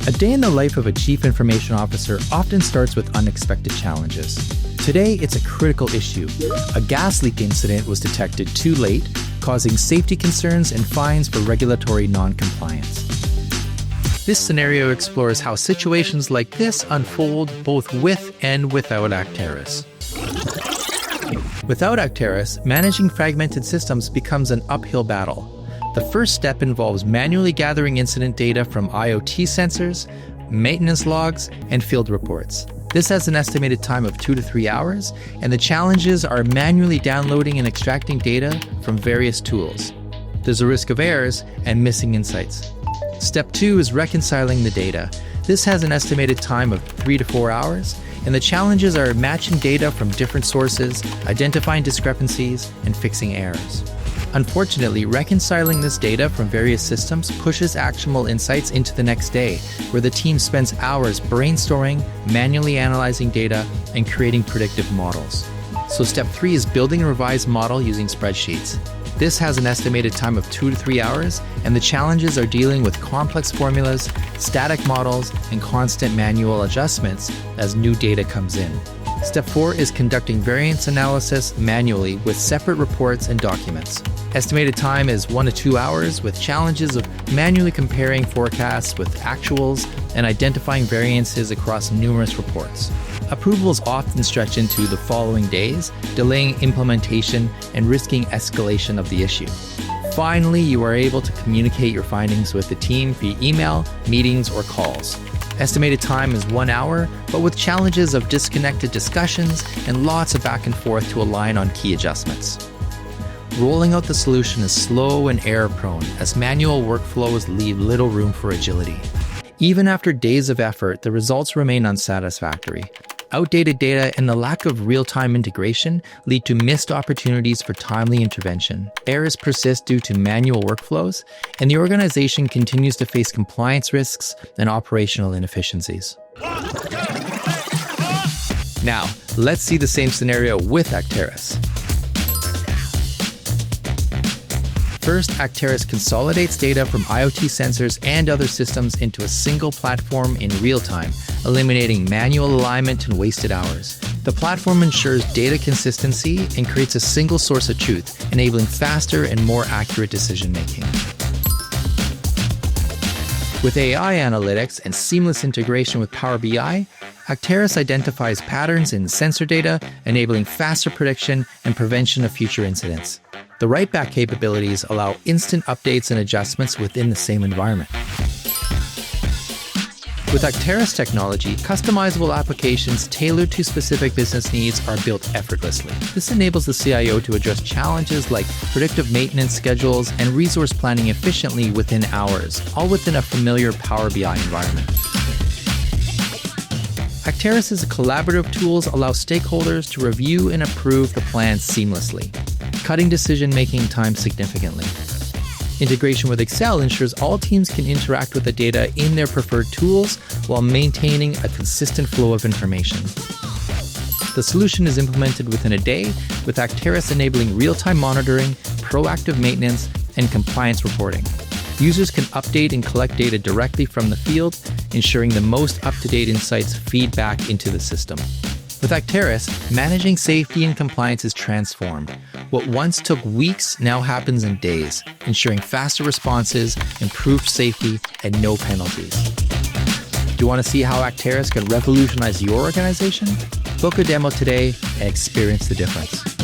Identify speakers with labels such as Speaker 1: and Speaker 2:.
Speaker 1: A day in the life of a chief information officer often starts with unexpected challenges. Today, it's a critical issue. A gas leak incident was detected too late, causing safety concerns and fines for regulatory non-compliance. This scenario explores how situations like this unfold both with and without Acterys. Without Acterys, managing fragmented systems becomes an uphill battle. The first step involves manually gathering incident data from IoT sensors, maintenance logs, and field reports. This has an estimated time of 2 to 3 hours, and the challenges are manually downloading and extracting data from various tools. There's a risk of errors and missing insights. Step 2 is reconciling the data. This has an estimated time of 3 to 4 hours, and the challenges are matching data from different sources, identifying discrepancies, and fixing errors. Unfortunately, reconciling this data from various systems pushes actionable insights into the next day, where the team spends hours brainstorming, manually analyzing data, and creating predictive models. So step 3 is building a revised model using spreadsheets. This has an estimated time of 2 to 3 hours, and the challenges are dealing with complex formulas, static models, and constant manual adjustments as new data comes in. Step 4 is conducting variance analysis manually with separate reports and documents. Estimated time is 1 to 2 hours, with challenges of manually comparing forecasts with actuals and identifying variances across numerous reports. Approvals often stretch into the following days, delaying implementation and risking escalation of the issue. Finally, you are able to communicate your findings with the team via email, meetings, or calls. Estimated time is 1 hour, but with challenges of disconnected discussions and lots of back and forth to align on key adjustments. Rolling out the solution is slow and error-prone, as manual workflows leave little room for agility. Even after days of effort, the results remain unsatisfactory. Outdated data and the lack of real-time integration lead to missed opportunities for timely intervention. Errors persist due to manual workflows, and the organization continues to face compliance risks and operational inefficiencies. Now, let's see the same scenario with Acterys. First, Acterys consolidates data from IoT sensors and other systems into a single platform in real time, eliminating manual alignment and wasted hours. The platform ensures data consistency and creates a single source of truth, enabling faster and more accurate decision-making. With AI analytics and seamless integration with Power BI, Acterys identifies patterns in sensor data, enabling faster prediction and prevention of future incidents. The write-back capabilities allow instant updates and adjustments within the same environment. With Acterys technology, customizable applications tailored to specific business needs are built effortlessly. This enables the CIO to address challenges like predictive maintenance schedules and resource planning efficiently within hours, all within a familiar Power BI environment. Acterys' collaborative tools allow stakeholders to review and approve the plan seamlessly, cutting decision-making time significantly. Integration with Excel ensures all teams can interact with the data in their preferred tools while maintaining a consistent flow of information. The solution is implemented within a day, with Acterys enabling real-time monitoring, proactive maintenance, and compliance reporting. Users can update and collect data directly from the field, ensuring the most up-to-date insights feed back into the system. With Acterys, managing safety and compliance is transformed. What once took weeks now happens in days, ensuring faster responses, improved safety, and no penalties. Do you want to see how Acterys can revolutionize your organization? Book a demo today and experience the difference.